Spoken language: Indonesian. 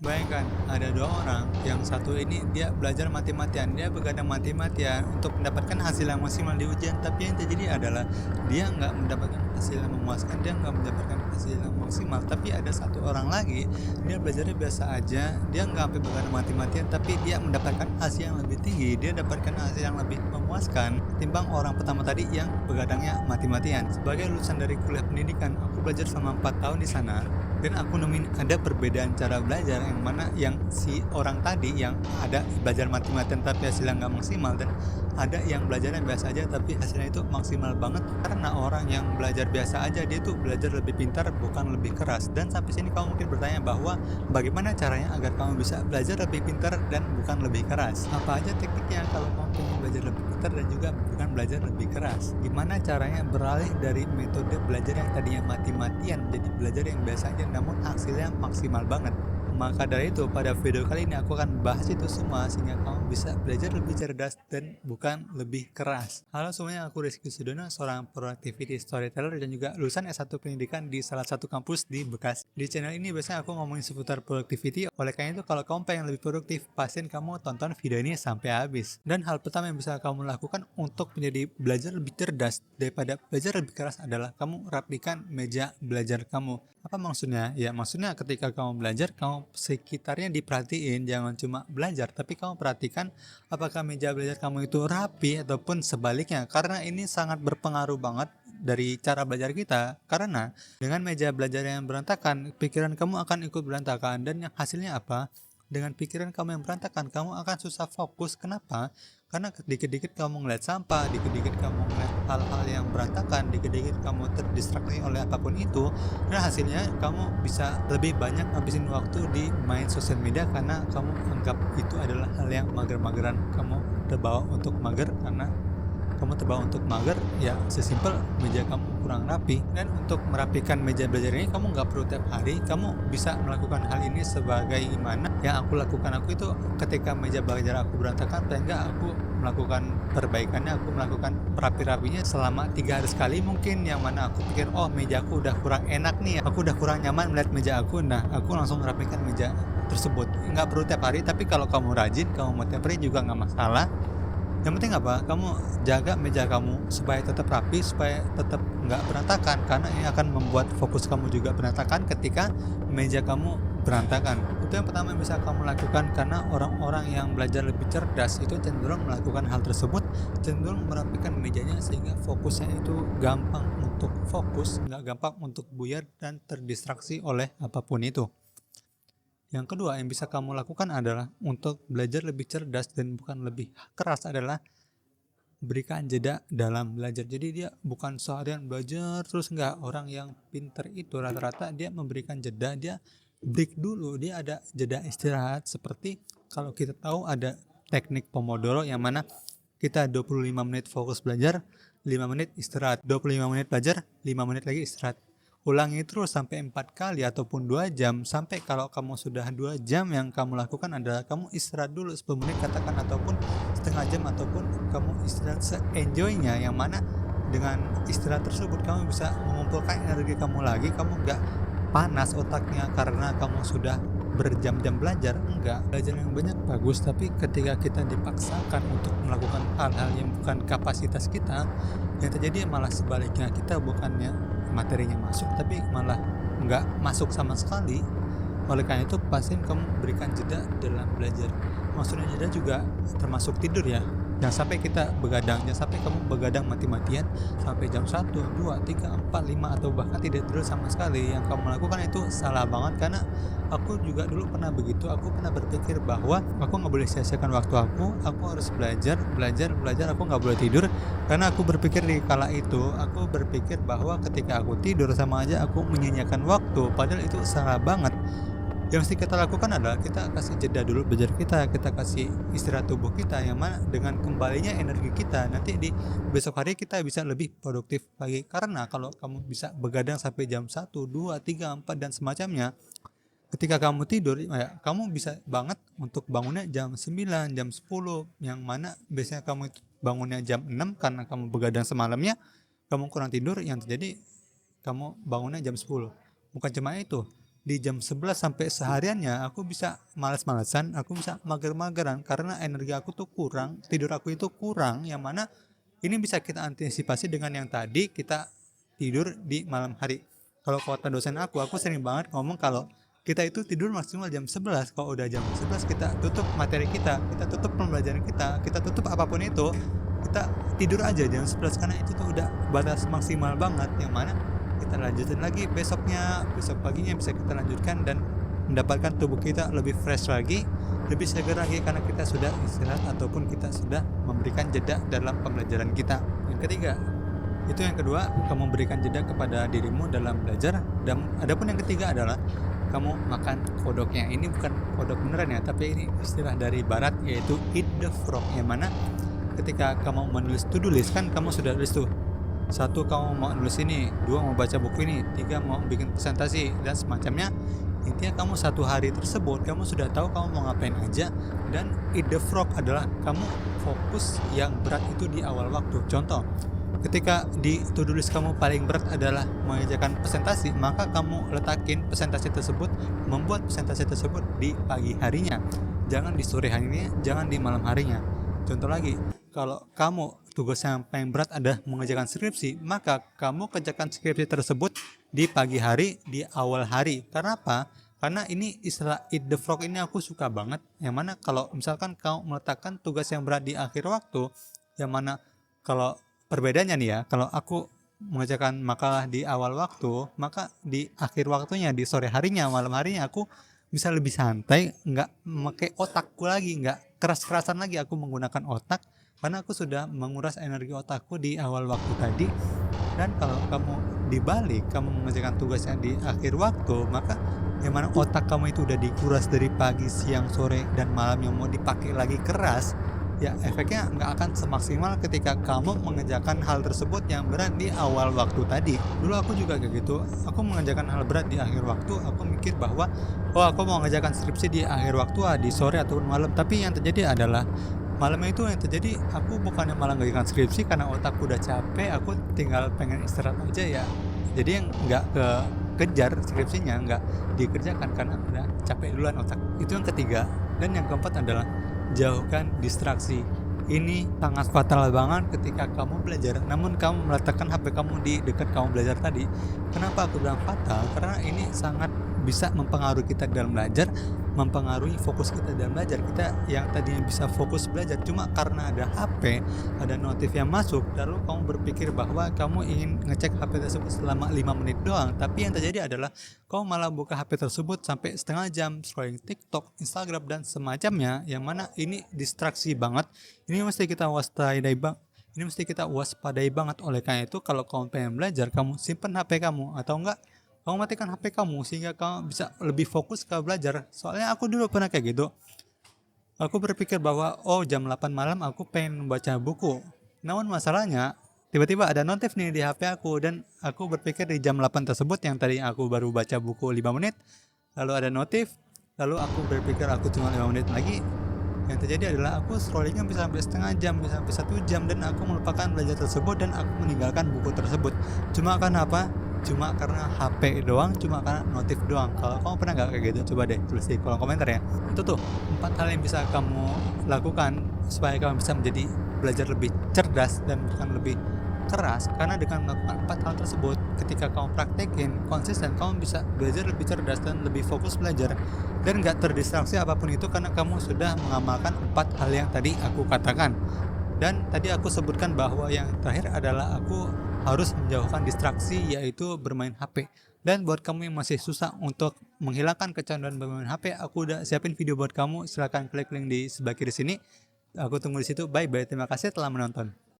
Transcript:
Bayangkan ada dua orang, yang satu ini dia belajar mati-matian, dia begadang mati-matian untuk mendapatkan hasil yang maksimal di ujian, tapi yang terjadi adalah dia nggak mendapatkan hasil yang memuaskan, dia nggak mendapatkan hasil yang maksimal. Tapi ada satu orang lagi, dia belajarnya biasa aja, dia nggak sampai begadang mati-matian, tapi dia mendapatkan hasil yang lebih tinggi, dia dapatkan hasil yang lebih memuaskan ketimbang orang pertama tadi yang begadangnya mati-matian. Sebagai lulusan dari kuliah pendidikan, aku belajar selama 4 tahun di sana. Dan aku nemuin ada perbedaan cara belajar yang mana yang si orang tadi yang ada belajar mati-matian tapi hasilnya nggak maksimal, dan ada yang belajarnya biasa aja tapi hasilnya itu maksimal banget. Karena orang yang belajar biasa aja dia tuh belajar lebih pintar bukan lebih keras. Dan sampai sini kamu mungkin bertanya bahwa bagaimana caranya agar kamu bisa belajar lebih pintar dan bukan lebih keras. Apa aja tekniknya kalau kamu pengen belajar lebih pintar dan juga bukan belajar lebih keras? Gimana caranya beralih dari metode belajar yang tadinya mati-matian jadi belajar yang biasa aja namun hasilnya maksimal banget? Maka dari itu, pada video kali ini aku akan bahas itu semua sehingga kamu bisa belajar lebih cerdas dan bukan lebih keras. Halo semuanya, aku Rizky Sudono, seorang productivity storyteller dan juga lulusan S1 pendidikan di salah satu kampus di Bekasi. Di channel ini biasanya aku ngomongin seputar productivity, oleh karena itu kalau kamu pengen lebih produktif, pastiin kamu tonton video ini sampai habis. Dan hal pertama yang bisa kamu lakukan untuk menjadi belajar lebih cerdas daripada belajar lebih keras adalah kamu rapikan meja belajar kamu. Apa maksudnya? Ya maksudnya ketika kamu belajar, kamu sekitarnya diperhatiin, jangan cuma belajar, tapi kamu perhatikan apakah meja belajar kamu itu rapi ataupun sebaliknya, karena ini sangat berpengaruh banget dari cara belajar kita. Karena dengan meja belajar yang berantakan, pikiran kamu akan ikut berantakan, dan yang hasilnya apa? Dengan pikiran kamu yang berantakan, kamu akan susah fokus. Kenapa? Karena dikit-dikit kamu ngeliat sampah, dikit-dikit kamu ngeliat hal-hal yang berantakan, dikit-dikit kamu terdistraksi oleh apapun itu, dan hasilnya kamu bisa lebih banyak habisin waktu di main sosial media karena kamu anggap itu adalah hal yang mager-mageran. Kamu terbawa untuk mager karena kamu terbawa untuk mager, ya sesimpel meja kamu kurang rapi. Dan untuk merapikan meja belajar ini kamu nggak perlu tiap hari, kamu bisa melakukan hal ini sebagai gimana yang aku lakukan. Aku itu ketika meja belajar aku berantakan, paling nggak aku melakukan perbaikannya, aku melakukan rapi-rapinya selama 3 hari sekali mungkin, yang mana aku pikir oh meja aku udah kurang enak nih, aku udah kurang nyaman melihat meja aku, nah aku langsung rapikan meja tersebut. Nggak perlu tiap hari, tapi kalau kamu rajin, kamu mau tiap hari juga nggak masalah. Yang penting apa? Kamu jaga meja kamu supaya tetap rapi, supaya tetap nggak berantakan, karena ini akan membuat fokus kamu juga berantakan ketika meja kamu berantakan. Itu yang pertama yang bisa kamu lakukan, karena orang-orang yang belajar lebih cerdas itu cenderung melakukan hal tersebut, cenderung merapikan mejanya sehingga fokusnya itu gampang untuk fokus, nggak gampang untuk buyar dan terdistraksi oleh apapun itu. Yang kedua yang bisa kamu lakukan adalah untuk belajar lebih cerdas dan bukan lebih keras adalah berikan jeda dalam belajar. Jadi dia bukan seharian belajar terus, enggak. Orang yang pinter itu rata-rata dia memberikan jeda, dia break dulu, dia ada jeda istirahat. Seperti kalau kita tahu ada teknik Pomodoro yang mana kita 25 menit fokus belajar, 5 menit istirahat, 25 menit belajar, 5 menit lagi istirahat. Ulangi terus sampai 4 kali ataupun 2 jam, sampai kalau kamu sudah 2 jam yang kamu lakukan adalah kamu istirahat dulu 10 menit katakan, ataupun setengah jam, ataupun kamu istirahat se-enjoynya, yang mana dengan istirahat tersebut kamu bisa mengumpulkan energi kamu lagi, kamu gak panas otaknya karena kamu sudah berjam-jam belajar. Enggak, belajar yang banyak bagus, tapi ketika kita dipaksakan untuk melakukan hal-hal yang bukan kapasitas kita, yang terjadi malah sebaliknya, kita bukannya materinya masuk tapi malah nggak masuk sama sekali. Oleh karena itu pastiin kamu berikan jeda dalam belajar. Maksudnya jeda juga termasuk tidur ya. Jangan sampai kita begadang, jangan sampai kamu begadang mati-matian sampai jam 1, 2, 3, 4, 5 atau bahkan tidak tidur sama sekali. Yang kamu lakukan itu salah banget, karena aku juga dulu pernah begitu. Aku pernah berpikir bahwa aku nggak boleh sia-siakan waktu aku harus belajar, belajar, belajar, aku nggak boleh tidur. Karena aku berpikir di kala itu, aku berpikir bahwa ketika aku tidur sama aja aku menyia-nyiakan waktu, padahal itu salah banget. Yang mesti kita lakukan adalah kita kasih jeda dulu belajar kita kasih istirahat tubuh kita, yang mana dengan kembalinya energi kita nanti di besok hari kita bisa lebih produktif lagi. Karena kalau kamu bisa begadang sampai jam 1, 2, 3, 4 dan semacamnya, ketika kamu tidur ya kamu bisa banget untuk bangunnya jam 9, jam 10, yang mana biasanya kamu itu bangunnya jam 6 karena kamu begadang semalamnya, kamu kurang tidur, yang terjadi kamu bangunnya jam 10. Bukan cuma itu, di jam 11 sampai sehariannya aku bisa malas-malesan, aku bisa mager-mageran karena energi aku tuh kurang, tidur aku itu kurang, yang mana ini bisa kita antisipasi dengan yang tadi kita tidur di malam hari. Kalau kata dosen aku sering banget ngomong kalau kita itu tidur maksimal jam 11. Kalau udah jam 11 kita tutup materi kita tutup pembelajaran kita tutup apapun itu, kita tidur aja jam 11 karena itu tuh udah batas maksimal banget, yang mana kita lanjutin lagi besok paginya bisa kita lanjutkan dan mendapatkan tubuh kita lebih fresh lagi, lebih segar lagi karena kita sudah istirahat ataupun kita sudah memberikan jeda dalam pembelajaran kita. Yang ketiga, itu yang kedua, kamu berikan jeda kepada dirimu dalam belajar. Dan adapun yang ketiga adalah kamu makan kodoknya. Ini bukan kodok beneran ya, tapi ini istilah dari barat yaitu eat the frog, yang mana ketika kamu menulis to do list, kan kamu sudah tulis tuh, 1 kamu mau nulis ini, 2 mau baca buku ini, 3 mau bikin presentasi dan semacamnya. Intinya kamu satu hari tersebut kamu sudah tahu kamu mau ngapain aja, dan eat the frog adalah kamu fokus yang berat itu di awal waktu. Contoh, ketika di to-do list kamu paling berat adalah mengerjakan presentasi, maka kamu letakin presentasi tersebut, membuat presentasi tersebut di pagi harinya, jangan di sore harinya, jangan di malam harinya. Contoh lagi, kalau kamu tugas yang paling berat adalah mengerjakan skripsi, maka kamu kerjakan skripsi tersebut di pagi hari, di awal hari. Karena apa? Karena ini istilah eat the frog ini aku suka banget, yang mana kalau misalkan kamu meletakkan tugas yang berat di akhir waktu, yang mana kalau perbedaannya nih ya, kalau aku mengerjakan makalah di awal waktu, maka di akhir waktunya, di sore harinya, malam harinya aku bisa lebih santai, nggak memakai otakku lagi, nggak keras-kerasan lagi aku menggunakan otak, karena aku sudah menguras energi otakku di awal waktu tadi. Dan kalau kamu dibalik, kamu mengerjakan tugasnya di akhir waktu, maka yang mana otak kamu itu udah dikuras dari pagi, siang, sore, dan malam yang mau dipakai lagi keras, ya efeknya nggak akan semaksimal ketika kamu mengerjakan hal tersebut yang berat di awal waktu tadi. Dulu aku juga kayak gitu, aku mengerjakan hal berat di akhir waktu, aku mikir bahwa aku mau mengerjakan skripsi di akhir waktu, di sore ataupun malam. Tapi yang terjadi adalah malam itu yang terjadi, aku bukannya malah mengerjakan skripsi karena otakku udah capek, aku tinggal pengen istirahat aja ya. Jadi yang nggak kejar skripsinya, nggak dikerjakan karena udah capek duluan otak. Itu yang ketiga. Dan yang keempat adalah jauhkan distraksi. Ini sangat fatal banget ketika kamu belajar namun kamu meletakkan HP kamu di dekat kamu belajar tadi. Kenapa aku bilang fatal? Karena ini sangat bisa mempengaruhi kita dalam belajar, mempengaruhi fokus kita dalam belajar. Kita yang tadinya bisa fokus belajar, cuma karena ada HP, ada notif yang masuk, lalu kamu berpikir bahwa kamu ingin ngecek HP tersebut selama 5 menit doang. Tapi yang terjadi adalah kamu malah buka HP tersebut sampai setengah jam, scrolling TikTok, Instagram, dan semacamnya, yang mana ini distraksi banget. Ini mesti kita waspadai banget. Oleh karena itu, kalau kamu pengen belajar, kamu simpan HP kamu, atau enggak kamu matikan HP kamu sehingga kamu bisa lebih fokus ke belajar. Soalnya aku dulu pernah kayak gitu. Aku berpikir bahwa jam 8 malam aku pengen membaca buku. Namun masalahnya tiba-tiba ada notif nih di HP aku, dan aku berpikir di jam 8 tersebut yang tadi aku baru baca buku 5 menit, lalu ada notif, lalu aku berpikir aku cuma 5 menit lagi. Yang terjadi adalah aku scrollingnya bisa sampai setengah jam, bisa sampai 1 jam, dan aku melupakan belajar tersebut dan aku meninggalkan buku tersebut. Cuma karena apa? Cuma karena HP doang, cuma karena notif doang. Kalau kamu pernah nggak kayak gitu? Coba deh tulis di kolom komentar ya. Itu tuh 4 hal yang bisa kamu lakukan supaya kamu bisa menjadi belajar lebih cerdas dan bukan lebih keras. Karena dengan melakukan 4 hal tersebut, ketika kamu praktekin konsisten, kamu bisa belajar lebih cerdas dan lebih fokus belajar, dan nggak terdistraksi apapun itu karena kamu sudah mengamalkan 4 hal yang tadi aku katakan. Dan tadi aku sebutkan bahwa yang terakhir adalah aku harus menjauhkan distraksi, yaitu bermain HP. Dan buat kamu yang masih susah untuk menghilangkan kecanduan bermain HP, aku udah siapin video buat kamu. Silahkan klik link di sebelah kiri sini. Aku tunggu di situ. Bye bye. Terima kasih telah menonton.